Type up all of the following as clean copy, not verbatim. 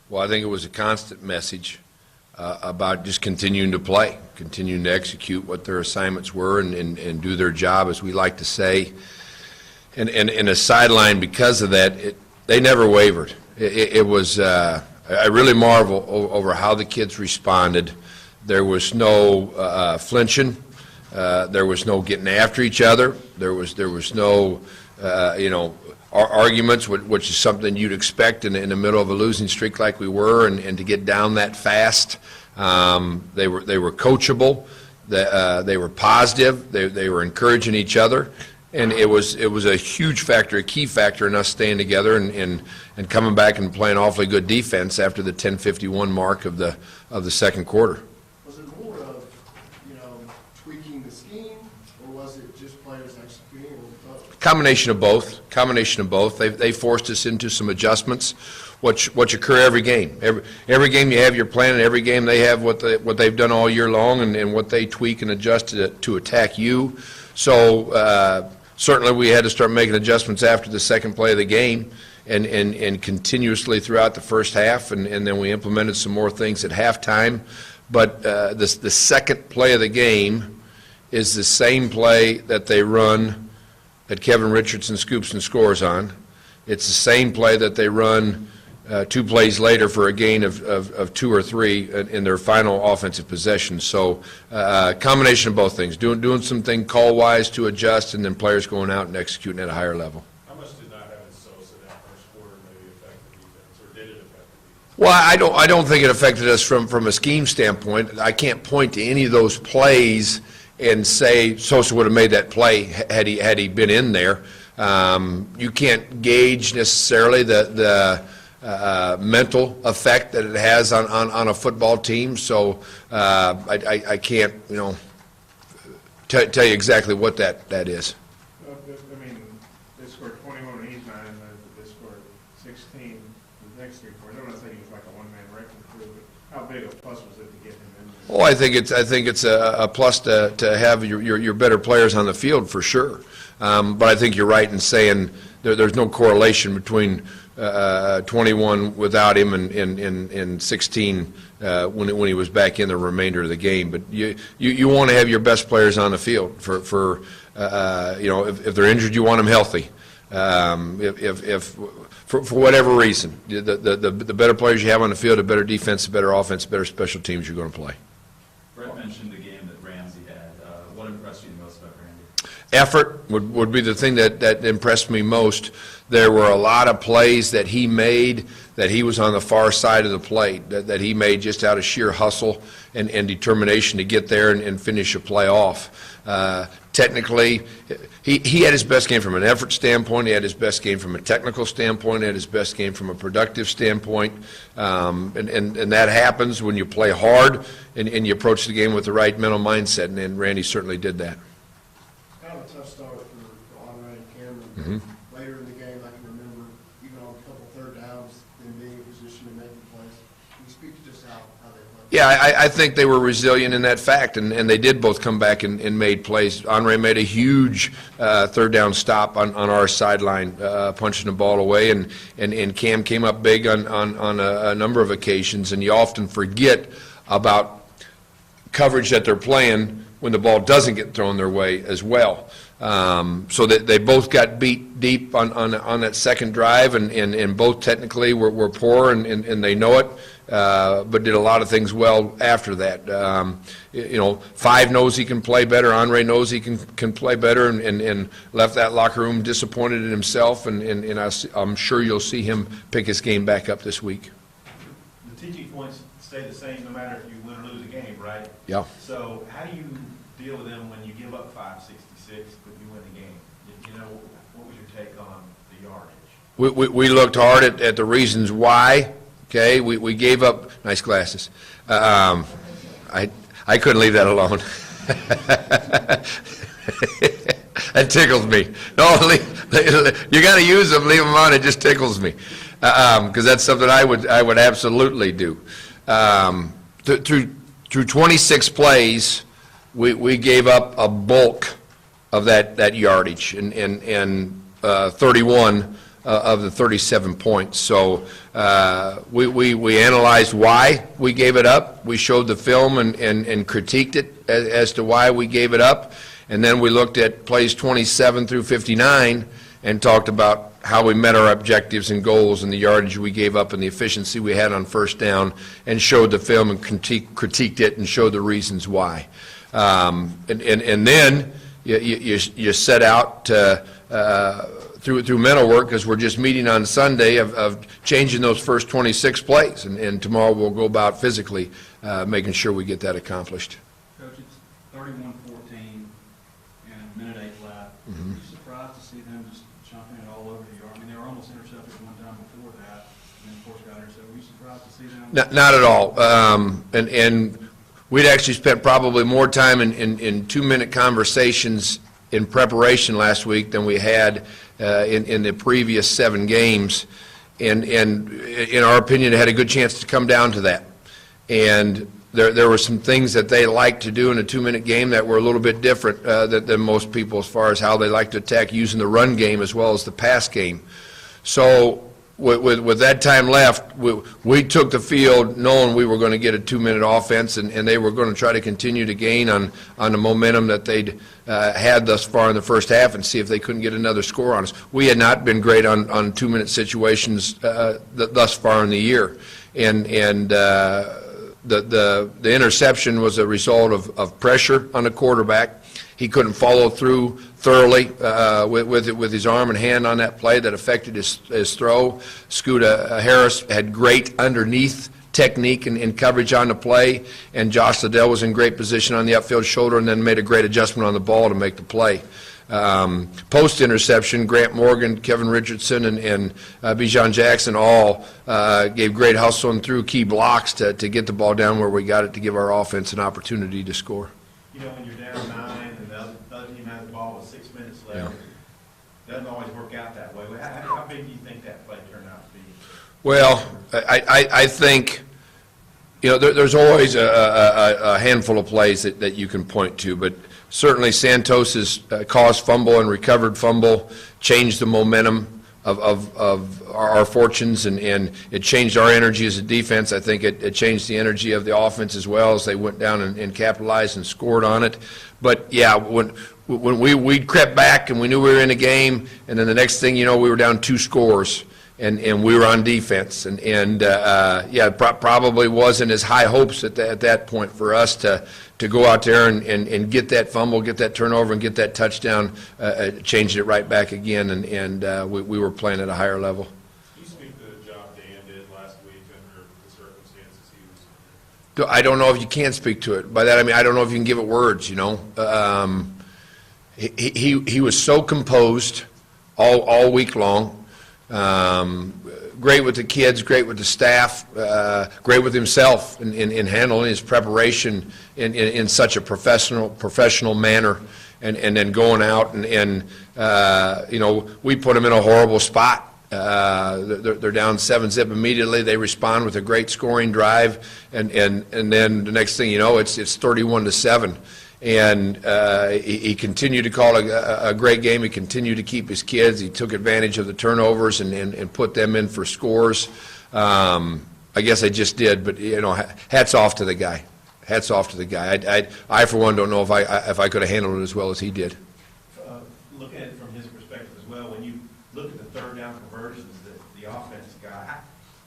Well, I think it was a constant message about just continuing to play, continuing to execute what their assignments were and do their job, as we like to say. And a sideline, because of that, they never wavered. It was, I really marvel over how the kids responded. There was no flinching. There was no getting after each other. There was no, arguments, which is something you'd expect in the middle of a losing streak like we were, and to get down that fast. They were coachable. They were positive. They were encouraging each other, and it was a huge factor, a key factor in us staying together and coming back and playing awfully good defense after the 10:51 mark of the second quarter. Was it more of tweaking the scheme, or was it just players executing, or both? Combination of both. They forced us into some adjustments, which occur every game. Every game you have your plan, and every game they have what they've done all year long, and what they tweak and adjust to attack you. So certainly we had to start making adjustments after the second play of the game, and continuously throughout the first half, and then we implemented some more things at halftime. But the second play of the game is the same play that they run that Kevin Richardson scoops and scores on. It's the same play that they run 2 plays later for a gain of 2 or 3 in their final offensive possession. So combination of both things, doing something call-wise to adjust, and then players going out and executing at a higher level. How much did not having Sosa that first quarter maybe affect the defense, or did it affect the defense? Well, I don't think it affected us from a scheme standpoint. I can't point to any of those plays and say Sosa would have made that play had he been in there. You can't gauge necessarily the mental effect that it has on a football team. So I can't tell you exactly what that is. Well, I mean, they scored 21 in each night, and they scored 16 the next 3 quarters. I'm not saying he was like a one-man wrecking crew, but how big a plus was it to get him in there? Well, I think it's a plus to have your better players on the field for sure. But I think you're right in saying there's no correlation between 21 without him and 16 when he was back in the remainder of the game. But you want to have your best players on the field for if they're injured, you want them healthy. If for whatever reason, the better players you have on the field, the better defense, the better offense, the better special teams you're going to play. Brett mentioned the game that Ramsey had. What impressed you the most about Randy? Effort would be the thing that impressed me most. There were a lot of plays that he made that he was on the far side of the plate, that he made just out of sheer hustle and determination to get there and finish a play off. Technically, he had his best game from an effort standpoint. He had his best game from a technical standpoint. He had his best game from a productive standpoint. And that happens when you play hard and you approach the game with the right mental mindset, and Randy certainly did that. Kind of a tough start for Andre and Cameron. Later in the game, I can remember even on a couple third downs, them being in position to make the plays. Can you speak to just how they played? Yeah, I think they were resilient in that fact, and they did both come back and made plays. Andre made a huge third down stop on our sideline, punching the ball away, and Cam came up big on a number of occasions, and you often forget about coverage that they're playing when the ball doesn't get thrown their way as well. So that they both got beat deep on that second drive, and both technically were poor, and they know it, but did a lot of things well after that. Five knows he can play better. Andre knows he can play better, and left that locker room disappointed in himself, and I'm sure you'll see him pick his game back up this week. The teaching points stay the same no matter if you win or lose a game, right? Yeah. So how do you deal with them when you give up 566 but you win the game? What was your take on the yardage? We looked hard at the reasons why. Okay, we gave up. Nice glasses. I couldn't leave that alone. That tickles me. No, you got to use them. Leave them on. It just tickles me because that's something I would absolutely do. Through 26 plays, we gave up a bulk of that yardage, and 31 of the 37 points. So we analyzed why we gave it up. We showed the film and critiqued it as to why we gave it up. And then we looked at plays 27 through 59 and talked about how we met our objectives and goals and the yardage we gave up and the efficiency we had on first down, and showed the film and critiqued it and showed the reasons why. And then you set out to, through mental work, because we're just meeting on Sunday, of changing those first 26 plays. And tomorrow we'll go about physically making sure we get that accomplished. Coach, it's 31-14 and a minute 8 left. Were you surprised to see them just jumping it all over the yard? I mean, they were almost intercepted one time before that, and then of course got intercepted. Were you surprised to see them? Not at all. And we'd actually spent probably more time in 2-minute conversations in preparation last week than we had in the previous 7 games. And in our opinion, it had a good chance to come down to that. And there were some things that they like to do in a 2-minute game that were a little bit different than most people, as far as how they like to attack using the run game as well as the pass game. So with that time left, we took the field knowing we were going to get a 2-minute offense, and they were going to try to continue to gain on the momentum that they'd had thus far in the first half, and see if they couldn't get another score on us. We had not been great on 2-minute situations thus far in the year, and the interception was a result of pressure on the quarterback. He couldn't follow through thoroughly with his arm and hand on that play that affected his throw. Scooter Harris had great underneath technique and coverage on the play, and Josh Liddell was in great position on the upfield shoulder and then made a great adjustment on the ball to make the play. Post-interception, Grant Morgan, Kevin Richardson, and Bijan Jackson all gave great hustle and threw key blocks to get the ball down where we got it, to give our offense an opportunity to score. You know, when you're down 9 and the other team has the ball with 6 minutes left, it doesn't always work out that way. How big do you think that play turned out to be? Well, I think, you know, there's always a handful of plays that you can point to, but certainly Santos's caused fumble and recovered fumble changed the momentum of our fortunes, and it changed our energy as a defense. I think it changed the energy of the offense as well, as they went down and capitalized and scored on it. But yeah, when we crept back and we knew we were in a game, and then the next thing you know, we were down 2 scores. And we were on defense, probably wasn't as high hopes at that point for us to go out there and get that fumble, get that turnover, and get that touchdown, changed it right back again, and we were playing at a higher level. Can you speak to the job Dan did last week under the circumstances he was in? I don't know if you can speak to it. By that I mean I don't know if you can give it words. You know, he was so composed all week long. Great with the kids, great with the staff, great with himself in handling his preparation in such a professional manner, and then going out and you know, we put them in a horrible spot. They're down 7-zip immediately. They respond with a great scoring drive, and then the next thing you know, it's 31-7. And he continued to call a great game. He continued to keep his kids. He took advantage of the turnovers and put them in for scores. I guess I just did, but you know, hats off to the guy. Hats off to the guy. I for one don't know if I could have handled it as well as he did. Looking at it from his perspective as well, when you look at the 3rd down conversions that the offense got,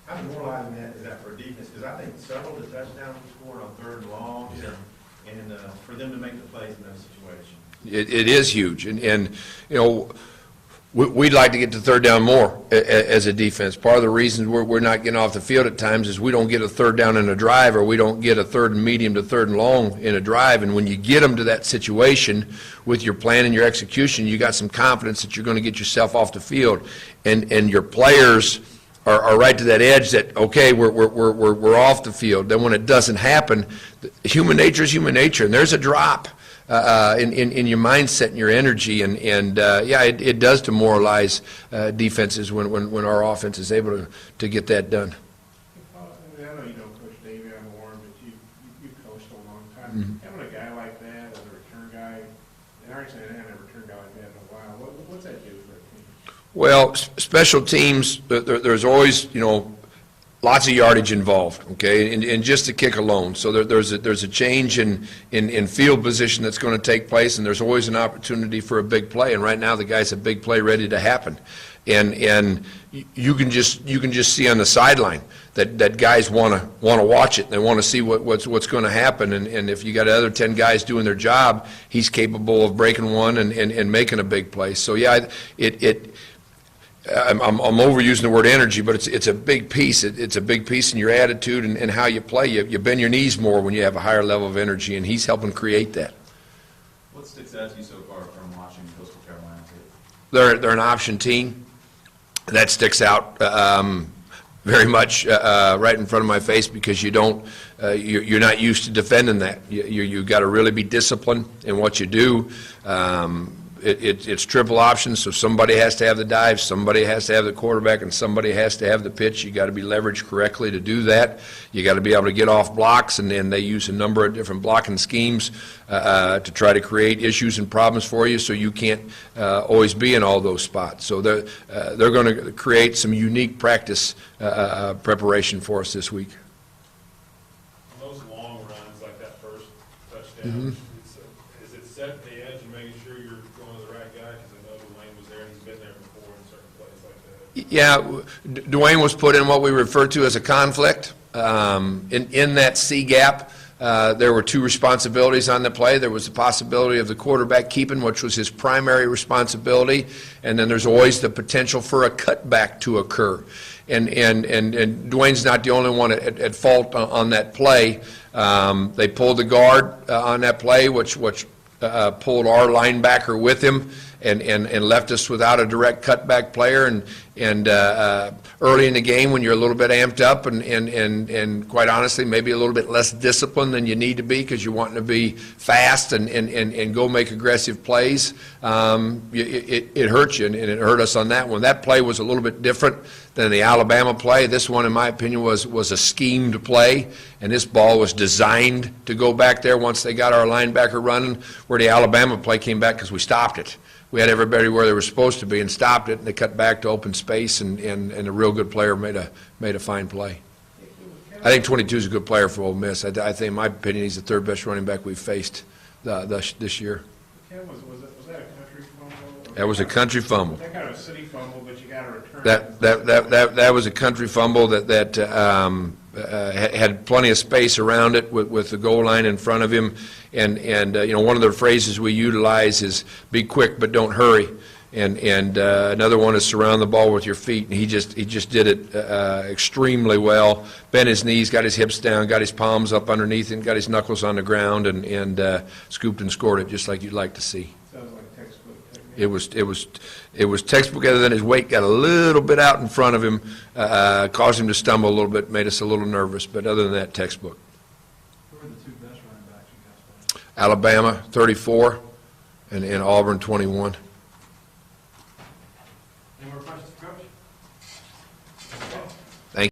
how demoralizing is that for a defense? Because I think several of the touchdowns were scored on 3rd and long. Yeah. And for them to make the plays in those situations. It is huge. And you know, we'd like to get to 3rd down more as a defense. Part of the reason we're not getting off the field at times is we don't get a 3rd down in a drive, or we don't get a 3rd and medium to 3rd and long in a drive. And when you get them to that situation with your plan and your execution, you got some confidence that you're going to get yourself off the field. And your players are right to that edge that, okay, we're off the field. Then when it doesn't happen, human nature is human nature, and there's a drop in your mindset and your energy, and it does demoralize defenses when our offense is able to get that done. I know you don't coach Davey on Warren, but you coached a long time. Having a guy like that as a return guy, and I already said I haven't had a return guy like that in a while. What's that do for a team? Well, special teams, there's always, lots of yardage involved, okay, and just to kick alone. So there's a change in field position that's going to take place, and there's always an opportunity for a big play. And right now, the guy's a big play ready to happen. And you can just see on the sideline that guys want to watch it. They want to see what's going to happen. And if you got other 10 guys doing their job, he's capable of breaking one and making a big play. So yeah, I'm overusing the word energy, but it's a big piece. It's a big piece in your attitude and how you play. You bend your knees more when you have a higher level of energy, and he's helping create that. What sticks out to you so far from watching Coastal Carolina tape? They're an option team. That sticks out very much right in front of my face because you're not used to defending that. You got to really be disciplined in what you do. It's triple options, so somebody has to have the dive, somebody has to have the quarterback, and somebody has to have the pitch. You got to be leveraged correctly to do that. You got to be able to get off blocks, and then they use a number of different blocking schemes to try to create issues and problems for you, so you can't always be in all those spots. So they're going to create some unique practice preparation for us this week. Those long runs, like that first touchdown, is it setting the edge and making sure you're going to the right guy? Because I know Dwayne was there, and he's been there before in certain plays like that. Yeah, Dwayne was put in what we refer to as a conflict. In that C gap, there were two responsibilities on the play. There was the possibility of the quarterback keeping, which was his primary responsibility, and then there's always the potential for a cutback to occur. And Dwayne's not the only one at fault on that play. They pulled the guard on that play, which pulled our linebacker with him and left us without a direct cutback player. And early in the game, when you're a little bit amped up and quite honestly, maybe a little bit less disciplined than you need to be because you're wanting to be fast and go make aggressive plays, it hurts you, and it hurt us on that one. That play was a little bit different than the Alabama play. This one, in my opinion, was a schemed play, and this ball was designed to go back there once they got our linebacker running, where the Alabama play came back because we stopped it. We had everybody where they were supposed to be and stopped it, and they cut back to open space, and a real good player made a fine play. I think 22 is a good player for Ole Miss. I think, in my opinion, he's the third best running back we've faced this year. Ken, was that a country fumble? That was a country fumble. That kind of a city fumble, but you got to return. That was a country fumble that had plenty of space around it with the goal line in front of him, and one of the phrases we utilize is "be quick but don't hurry," and another one is "surround the ball with your feet." And he just did it extremely well. Bent his knees, got his hips down, got his palms up underneath him, got his knuckles on the ground, and scooped and scored it just like you'd like to see. Sounds like textbook technique. It was textbook, other than his weight got a little bit out in front of him, caused him to stumble a little bit, made us a little nervous, but other than that, textbook. Who are the two best running backs you guys played? Alabama, 34, and Auburn, 21. And we're punching